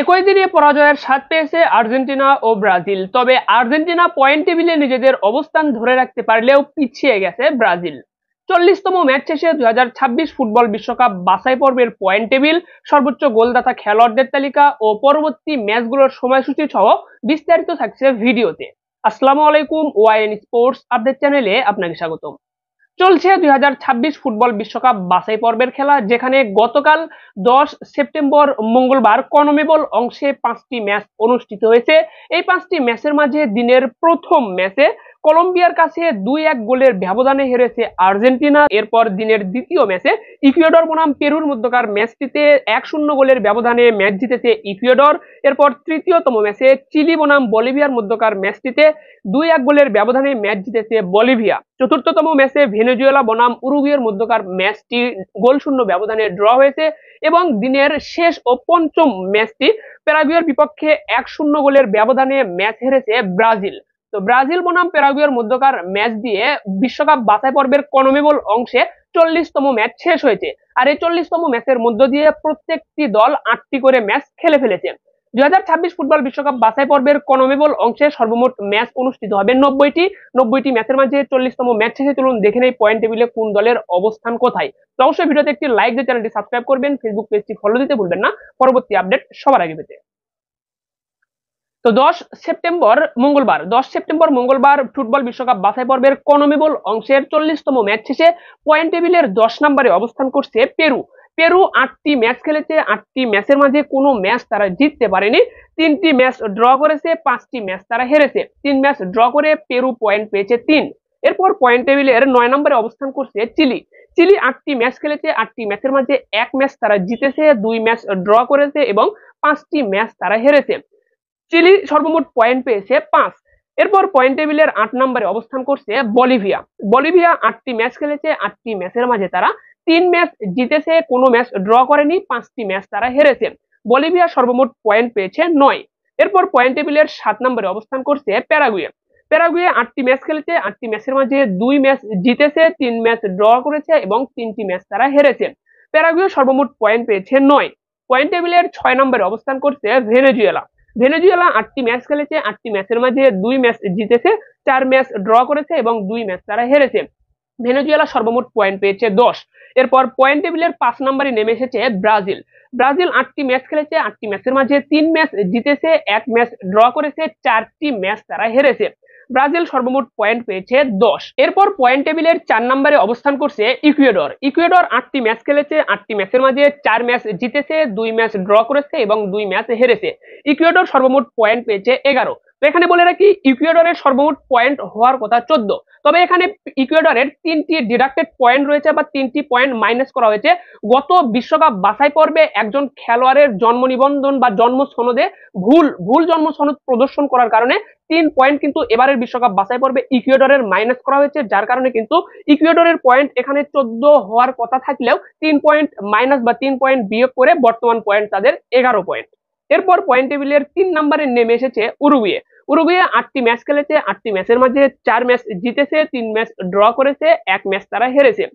একই দিনে পরাজয়ের স্বাদ পেয়েছে আর্জেন্টিনা ও ব্রাজিল। তবে আর্জেন্টিনা পয়েন্ট টেবিলে নিজেদের অবস্থান ধরে রাখতে পারলেও পিছিয়ে গেছে ব্রাজিল। 40তম ম্যাচ শেষে 2026 ফুটবল বিশ্বকাপ বাছাই পর্বের পয়েন্ট টেবিল, সর্বোচ্চ গোলদাতা খেলোয়াড়দের তালিকা ও পরবর্তী ম্যাচগুলোর সময়সূচি সহ বিস্তারিত থাকছে ভিডিওতে। আসসালামু আলাইকুম, ওয়াইএন স্পোর্টস আপডেট চ্যানেলে আপনাকে স্বাগতম। চলছে 2026 ফুটবল বিশ্বকাপ বাছাই পর্বের খেলা, যেখানে গতকাল 10 সেপ্টেম্বর মঙ্গলবার কনমেবল অংশে 5টি ম্যাচ অনুষ্ঠিত হয়েছে। এই 5টি ম্যাচের মাঝে দিনের প্রথম ম্যাচে কলম্বিয়ার কাছে 2-1 গোলের ব্যবধানে হেরেছে আর্জেন্টিনা। এরপর দিনের দ্বিতীয় ম্যাচে ইকুয়েডর বনাম পেরুর মধ্যকার ম্যাচটিতে 1-0 গোলের ব্যবধানে ম্যাচ জিতেছে ইকুয়েডর। এরপর তৃতীয়তম ম্যাচে চিলি বনাম বলিভিয়ার মধ্যকার ম্যাচটিতে 2-1 গোলের ব্যবধানে ম্যাচ জিতেছে বলিভিয়া। চতুর্থতম ম্যাচে ভেনেজুয়েলা বনাম উরুগুয়ের মধ্যকার ম্যাচটি গোলশূন্য ব্যবধানে ড্র হয়েছে এবং দিনের শেষ ও পঞ্চম ম্যাচটি প্যারাগুয়ের বিপক্ষে 1-0 গোলের ব্যবধানে ম্যাচ হেরেছে ব্রাজিল। তো ব্রাজিল বনাম প্যারাগুয়ের মধ্যকার ম্যাচ দিয়ে বিশ্বকাপ বাছাই পর্বের কনমেবল অংশে 40তম ম্যাচ শেষ হয়েছে। আর এই 40তম ম্যাচের মধ্য দিয়ে প্রত্যেকটি দল 8টি করে ম্যাচ খেলে ফেলেছে। 2026 ফুটবল বিশ্বকাপ বাছাই পর্বের কনমেবল অংশে সর্বমোট ম্যাচ অনুষ্ঠিত হবে 90টি ম্যাচের মাঝে 40তম ম্যাচ শেষে চলুন দেখে নেই পয়েন্ট টেবিলে কোন দলের অবস্থান কোথায়। তো অবশ্যই ভিডিওতে একটি লাইক দিয়ে চ্যানেলটি সাবস্ক্রাইব করবেন, ফেসবুক পেজটি ফলো দিতে ভুলবেন না পরবর্তী আপডেট সবার আগে পেতে। তো 10 সেপ্টেম্বর মঙ্গলবার ফুটবল বিশ্বকাপ বাছাই পর্বের কনমেবল অংশের 40তম ম্যাচ শেষে পয়েন্ট টেবিলের 10 নম্বরে অবস্থান করছে পেরু 8টি ম্যাচ খেলেছে। 8টি ম্যাচের মাঝে কোনো ম্যাচ তারা জিততে পারেনি। 3টি ম্যাচ ড্র করেছে, 5টি ম্যাচ তারা হেরেছে। 3 ম্যাচ ড্র করে পেরু পয়েন্ট পেয়েছে 3। এরপর পয়েন্ট টেবিলের 9 নম্বরে অবস্থান করছে চিলি 8টি ম্যাচ খেলেছে। 8টি ম্যাচের মাঝে 1 ম্যাচ তারা জিতেছে, 2 ম্যাচ ড্র করেছে এবং 5টি ম্যাচ তারা হেরেছে। চিলি সর্বমোট পয়েন্ট পেয়েছে 5। এরপর পয়েন্ট টেবিলের 8 নম্বরে অবস্থান করছে বলিভিয়া 8টি ম্যাচ খেলেছে। 8টি ম্যাচের মাঝে তারা 3 ম্যাচ জিতেছে, কোনো ম্যাচ ড্র করেনি, 5টি ম্যাচ তারা হেরেছে। বলিভিয়া সর্বমোট পয়েন্ট পেয়েছে 9। এরপর পয়েন্ট টেবিলের 7 নম্বরে অবস্থান করছে প্যারাগুয়ে 8টি ম্যাচ খেলেছে। 8টি ম্যাচের মাঝে 2 ম্যাচ জিতেছে, 3 ম্যাচ ড্র করেছে এবং 3টি ম্যাচ তারা হেরেছে। প্যারাগুয়ে সর্বমোট পয়েন্ট পেয়েছে 9। পয়েন্ট টেবিলের 6 নম্বরে অবস্থান করছে ভেনেজুয়েলা 8টি ম্যাচ খেলেছে। 8টি ম্যাচের মাঝে 2 ম্যাচ জিতেছে, 4 ম্যাচ ড্র করেছে এবং 2 ম্যাচ তারা হেরেছে। ভেনেজুয়েলা সর্বমোট পয়েন্ট পেয়েছে 10। এরপর পয়েন্ট টেবিলের 5 নম্বরে নেমে এসেছে ব্রাজিল 8টি ম্যাচ খেলেছে। 8টি ম্যাচের মাঝে 3 ম্যাচ জিতেছে, 1 ম্যাচ ড্র করেছে, 4টি ম্যাচ তারা হেরেছে। ব্রাজিল সর্বমোট পয়েন্ট পেয়েছে 10। এরপর পয়েন্ট টেবিলের 4 নম্বরে অবস্থান করছে ইকুয়েডর 8টি ম্যাচ খেলেছে। 8টি ম্যাচের মাঝে 4 ম্যাচ জিতেছে, 2 ম্যাচ ড্র করেছে এবং 2 ম্যাচ হেরেছে। ইকুয়েডর সর্বমোট পয়েন্ট পেয়েছে 11। তো এখানে বলে রাখি ইকুয়েডরের সর্বমোট পয়েন্ট হওয়ার কথা 14। তবে এখানে ইকুয়েডরের 3টি ডিডাক্টেড পয়েন্ট রয়েছে বা 3টি পয়েন্ট মাইনাস করা হয়েছে। গত বিশ্বকাপ বাছাই পর্বে একজন খেলোয়াড়ের জন্ম নিবন্ধন বা জন্ম সনদে ভুল জন্ম সনদ প্রদর্শন করার কারণে 3 পয়েন্ট কিন্তু এবারের বিশ্বকাপ বাছাই পর্বে ইকুয়েডরের মাইনাস করা হয়েছে, যার কারণে কিন্তু ইকুয়েডরের পয়েন্ট এখানে 14 হওয়ার কথা থাকলেও 3 পয়েন্ট মাইনাস বা 3 পয়েন্ট বিয়োগ করে বর্তমান পয়েন্ট তাদের 11 পয়েন্ট। এরপর পয়েন্ট টেবিলের 3 নম্বরে নেমে এসেছে উরুগুয়ে 8টি ম্যাচ খেলেছে। 8টি ম্যাচের মাঝে 4 ম্যাচ জিতেছে, 3 ম্যাচ ড্র করেছে, 1 ম্যাচ তারা হেরেছে।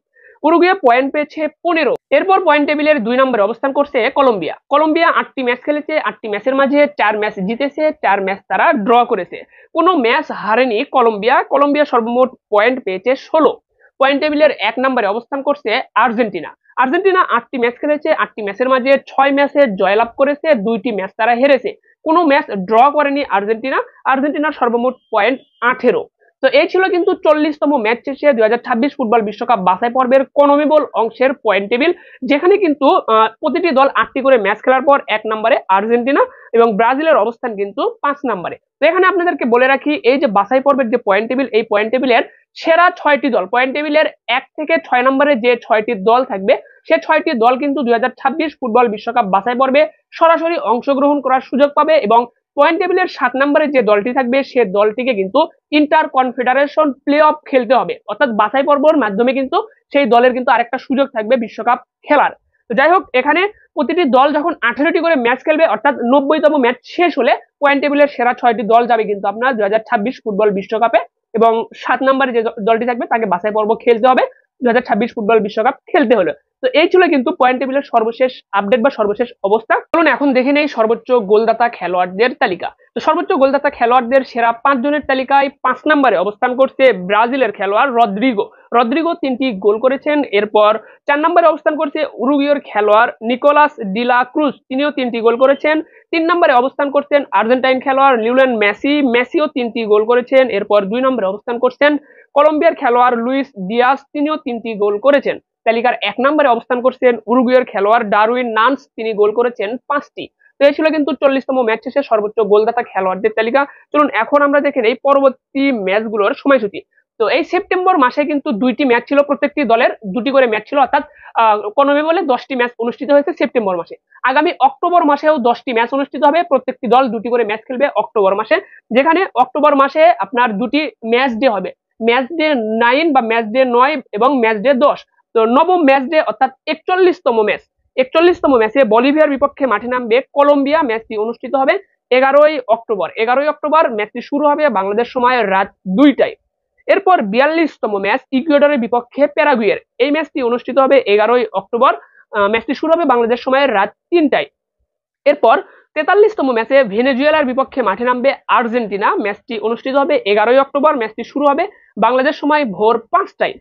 উরুগুয়ে পয়েন্ট পেয়েছে 15। এরপর পয়েন্ট টেবিলের 2 নম্বরে অবস্থান করছে কলম্বিয়া 8টি ম্যাচ খেলেছে। 8টি ম্যাচের মাঝে 4 ম্যাচ জিতেছে, 4 ম্যাচ তারা ড্র করেছে, কোনো ম্যাচ হারেনি কলম্বিয়া সর্বমোট পয়েন্ট পেয়েছে 16। পয়েন্ট টেবিলের 1 নম্বরে অবস্থান করছে আর্জেন্টিনা 8টি ম্যাচ খেলেছে। 8টি ম্যাচের মাঝে 6 ম্যাচে জয়লাভ করেছে, 2টি ম্যাচ তারা হেরেছে, কোনো ম্যাচ ড্র করেনি আর্জেন্টিনার সর্বমোট পয়েন্ট 18। তো এই ছিল কিন্তু 40তম ম্যাচ শেষে 2026 ফুটবল বিশ্বকাপ বাছাই পর্বের কনমেবল অংশের পয়েন্ট টেবিল, যেখানে কিন্তু প্রতিটি দল 8টি করে ম্যাচ খেলার পর 1 নম্বরে আর্জেন্টিনা এবং ব্রাজিলের অবস্থান কিন্তু 5 নম্বরে। তো এখানে আপনাদেরকে বলে রাখি, এই যে বাছাই পর্বের যে পয়েন্ট টেবিল, এই পয়েন্ট টেবিলের সেরা 6টি দল, পয়েন্ট টেবিলের 1 থেকে 6 নম্বরে যে 6টি দল থাকবে, সে 6টি দল কিন্তু 2026 ফুটবল বিশ্বকাপ বাছাই পর্বে সরাসরি অংশগ্রহণ করার সুযোগ পাবে এবং পয়েন্ট টেবিলের 7 নম্বরে যে দলটি থাকবে সে দলটিকে কিন্তু ইন্টার কনফেডারেশন প্লে অফ খেলতে হবে, অর্থাৎ বাছাই পর্বের মাধ্যমে কিন্তু সেই দলের কিন্তু আরেকটা সুযোগ থাকবে বিশ্বকাপ খেলার। তো যাই হোক, এখানে প্রতিটি দল যখন 18টি করে ম্যাচ খেলবে, অর্থাৎ 90তম ম্যাচ শেষ হলে পয়েন্ট টেবিলের সেরা 6টি দল যাবে কিন্তু আপনার 2026 ফুটবল বিশ্বকাপে এবং 7 নম্বরে যে দলটি থাকবে তাকে বাছাই পর্ব খেলতে হবে। 2026 ফুটবল বিশ্বকাপ খেলতে হলো। তো এই ছিল কিন্তু পয়েন্ট টেবিলের সর্বশেষ আপডেট বা সর্বশেষ অবস্থা। চলুন এখন দেখে নেই সর্বোচ্চ গোলদাতা খেলোয়াড়দের তালিকা। তো সর্বোচ্চ গোলদাতা খেলোয়াড়দের সেরা 5 জনের তালিকায় 5 নম্বরে অবস্থান করছে ব্রাজিলের খেলোয়াড় রদ্রিগো। রদ্রিগো 3টি গোল করেছেন। এরপর 4 নম্বরে অবস্থান করছে উরুগুয়ের খেলোয়াড় নিকোলাস ডিলা ক্রুজ, তিনিও 3টি গোল করেছেন। 3 নম্বরে অবস্থান করছেন আর্জেন্টাইন খেলোয়াড় লিওনেল মেসি, মেসিও 3টি গোল করেছেন। এরপর 2 নম্বরে অবস্থান করছেন কলম্বিয়ার খেলোয়াড় লুইস ডিয়াস, তিনিও 3টি গোল করেছেন। তালিকার 1 নম্বরে অবস্থান করছেন উরুগুয়ের খেলোয়াড় ডারউইন নান্স, তিনি গোল করেছেন 5টি। তো এই ছিল কিন্তু 40তম ম্যাচ শেষে সর্বোচ্চ গোলদাতা খেলোয়াড়দের তালিকা। চলুন এখন আমরা দেখে নেই পরবর্তী ম্যাচগুলোর সময়সূচি। তো এই সেপ্টেম্বর মাসে কিন্তু 2টি ম্যাচ ছিল, প্রত্যেকটি দলের 2টি করে ম্যাচ ছিল, অর্থাৎ কনমেবলে 10টি ম্যাচ অনুষ্ঠিত হয়েছে সেপ্টেম্বর মাসে। আগামী অক্টোবর মাসেও 10টি ম্যাচ অনুষ্ঠিত হবে, প্রত্যেকটি দল 2টি করে ম্যাচ খেলবে অক্টোবর মাসে। যেখানে অক্টোবর মাসে আপনার 2টি ম্যাচ ডে হবে, ম্যাচ ডে 9 বা ম্যাচ ডে 9 এবং ম্যাচ ডে 10। তো নবম ম্যাচ ডে অর্থাৎ 41তম ম্যাচে বলিভিয়ার বিপক্ষে মাঠে নামবে কলম্বিয়া। ম্যাচটি অনুষ্ঠিত হবে 11ই অক্টোবর। ম্যাচটি শুরু হবে বাংলাদেশ সময় রাত 2টায়। এরপর 42তম ম্যাচ ইকুয়েডরের বিপক্ষে প্যারাগুয়ের, এই ম্যাচটি অনুষ্ঠিত হবে 11ই অক্টোবর। ম্যাচটি শুরু হবে বাংলাদেশ সময় রাত 3টায়। এরপর 43তম ম্যাচে ভেনেজুয়েলার বিপক্ষে মাঠে নামবে আর্জেন্টিনা, ম্যাচটি অনুষ্ঠিত হবে 11ই অক্টোবর। ম্যাচটি শুরু হবে বাংলাদেশ সময় ভোর 5টায়।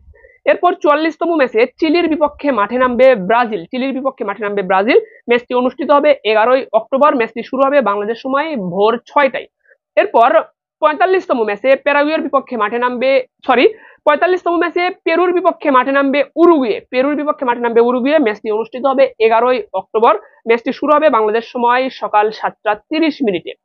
এরপর 44তম ম্যাচে চিলির বিপক্ষে মাঠে নামবে ব্রাজিল, ম্যাচটি অনুষ্ঠিত হবে 11ই অক্টোবর। ম্যাচটি শুরু হবে বাংলাদেশ সময় ভোর 6টায়। এরপর 45তম ম্যাচে প্যারাগুয়ের বিপক্ষে মাঠে নামবে 45তম ম্যাচে পেরুর বিপক্ষে মাঠে নামবে উরুগুয়ে, ম্যাচটি অনুষ্ঠিত হবে 11ই অক্টোবর। ম্যাচটি শুরু হবে বাংলাদেশ সময় সকাল 7:30।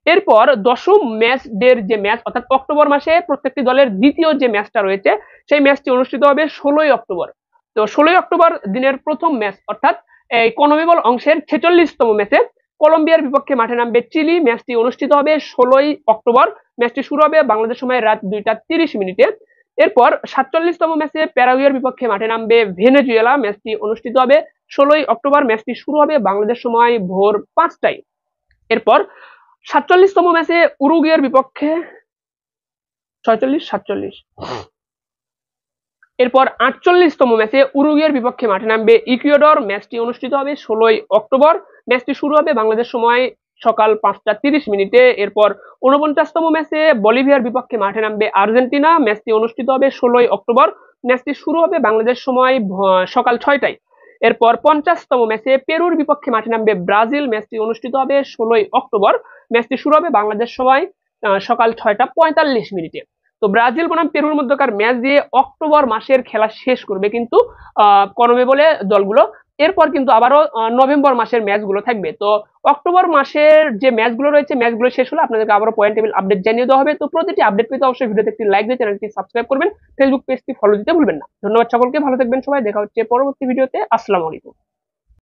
এরপর 10ম ম্যাচ ডের যে ম্যাচ, অর্থাৎ অক্টোবর মাসে প্রত্যেকটি দলের দ্বিতীয় যে ম্যাচটা রয়েছে সেই ম্যাচটি অনুষ্ঠিত হবে 16ই অক্টোবর। তো 16ই অক্টোবর দিনের প্রথম ম্যাচ, অর্থাৎ এই কনমেবল অংশের 46তম ম্যাচে কলম্বিয়ার বিপক্ষে মাঠে নামবে চিলি, ম্যাচটি অনুষ্ঠিত হবে 16ই অক্টোবর। ম্যাচটি শুরু হবে বাংলাদেশ সময় রাত 2:30। এরপর 47তম ম্যাচে প্যারাগুয়ের বিপক্ষে মাঠে নামবে ভেনেজুয়েলা, ম্যাচটি অনুষ্ঠিত হবে 16ই অক্টোবর। ম্যাচটি শুরু হবে বাংলাদেশ সময় ভোর 5টায়। এরপর 47তম ম্যাচে উরুগুয়ের বিপক্ষে 48তম ম্যাচে উরুগুয়ের বিপক্ষে মাঠে নামবে ইকুয়েডর, ম্যাচটি অনুষ্ঠিত হবে 16ই অক্টোবর। ম্যাচটি শুরু হবে বাংলাদেশ সময় সকাল 5:30। এরপর 49তম ম্যাচে বলিভিয়ার বিপক্ষে মাঠে নামবে আর্জেন্টিনা, ম্যাচটি অনুষ্ঠিত হবে 16ই অক্টোবর। ম্যাচটি শুরু হবে বাংলাদেশ সময় সকাল 6টায়। এরপর 50তম ম্যাচে পেরুর বিপক্ষে মাঠে নামবে ব্রাজিল, ম্যাচটি অনুষ্ঠিত হবে 16ই অক্টোবর। ম্যাচটি শুরু হবে বাংলাদেশ সময় সকাল 6:45। তো ব্রাজিল বনাম পেরুর মধ্যকার ম্যাচ দিয়ে অক্টোবর মাসের খেলা শেষ করবে কিন্তু কনমেবলে দলগুলো। এরপর কিন্তু আবারও নভেম্বর মাসের ম্যাচগুলো থাকবে। তো অক্টোবর মাসের যে ম্যাচগুলো রয়েছে, ম্যাচগুলো শেষ হলে আপনাদেরকে আবারও পয়েন্ট টেবিল আপডেট জানিয়ে দেওয়া হবে। তো প্রতিটি আপডেট পেতে অবশ্যই ভিডিওতে একটি লাইক দিয়ে চ্যানেলটি সাবস্ক্রাইব করবেন, ফেসবুক পেজটি ফলো দিতে ভুলবেন না। ধন্যবাদ সকলকে, ভালো থাকবেন সবাই, দেখা হচ্ছে পরবর্তী ভিডিওতে। আসসালামু আলাইকুম।